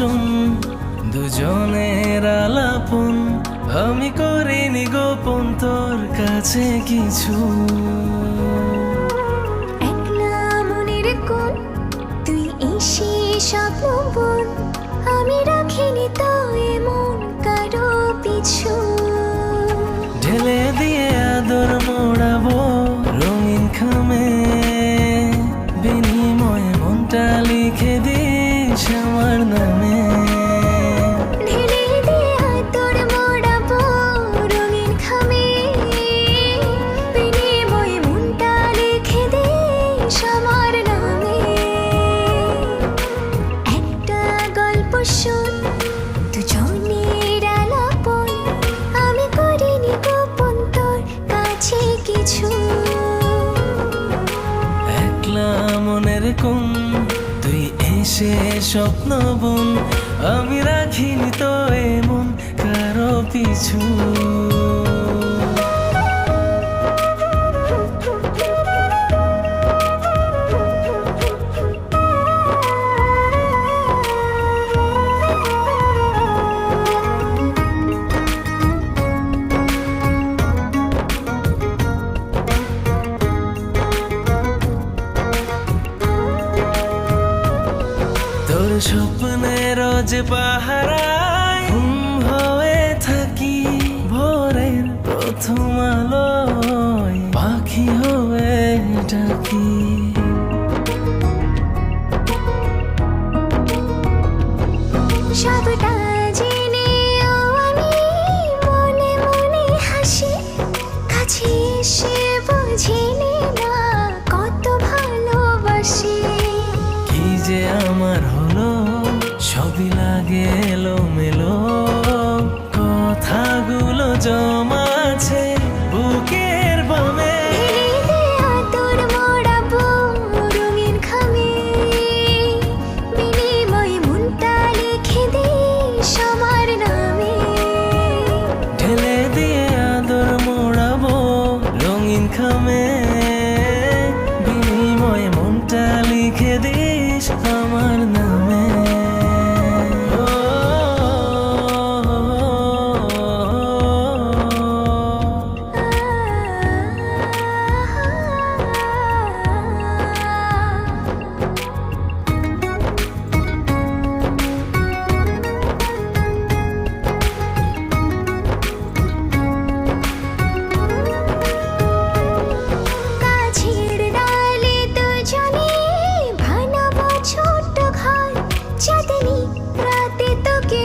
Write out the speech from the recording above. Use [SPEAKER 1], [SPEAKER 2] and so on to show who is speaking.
[SPEAKER 1] শোন, দুজনের আলাপন আমি করিনি গোপন তোর কাছে কিছু।
[SPEAKER 2] একলা মনের কোণ তুই এসে স্বপ্ন বোন, আমি রাখিনি তো এমন কারো পিছু।
[SPEAKER 1] ঢেলে দিয়ে আদর মোড়াবো রঙিন খামে, বিনিময়ে মনটা লিখে দিস আমার নামে।
[SPEAKER 2] ঢেলে দিয়ে আদর মোড়াবো রঙিন খামে, বিনিময়ে মনটা লিখে দিস আমার নামে। একটা গল্প শোন, দুজনের আলাপন আমি করিনি গোপন তোর কাছে কিছু।
[SPEAKER 1] একলা মনের কোণ তুই এসে স্বপ্ন বোন, আমি রাখিনি তো এমন কারো পিছু। তোর স্বপ্নের যে পাহারায় ঘুম হয়ে থাকি, ভোরের প্রথম আলোয় পাখি হয়ে ডাকি।
[SPEAKER 2] সবটা জেনেও আমি মনে মনে হাসি, কাছে এসে বুঝিনি না কত ভালোবাসি।
[SPEAKER 1] কি যে আমার হলো সবই লাগে এলোমেলো, কথাগুলো জমা আছে বুকের বামে।
[SPEAKER 2] ঢেলে দিয়ে আদর মোড়াবো রঙিন খামে, বিনিময়ে মনটা লিখে দিস আমার নামে।
[SPEAKER 1] ঢেলে দিয়ে আদর মোড়াবো রঙিন খামে, বিনিময়ে মনটা লিখে দিস আমার নামে।
[SPEAKER 2] গাছের ডালে দুজনে বানাবো ছোট্ট ঘর, চাঁদনি রাতে তোকে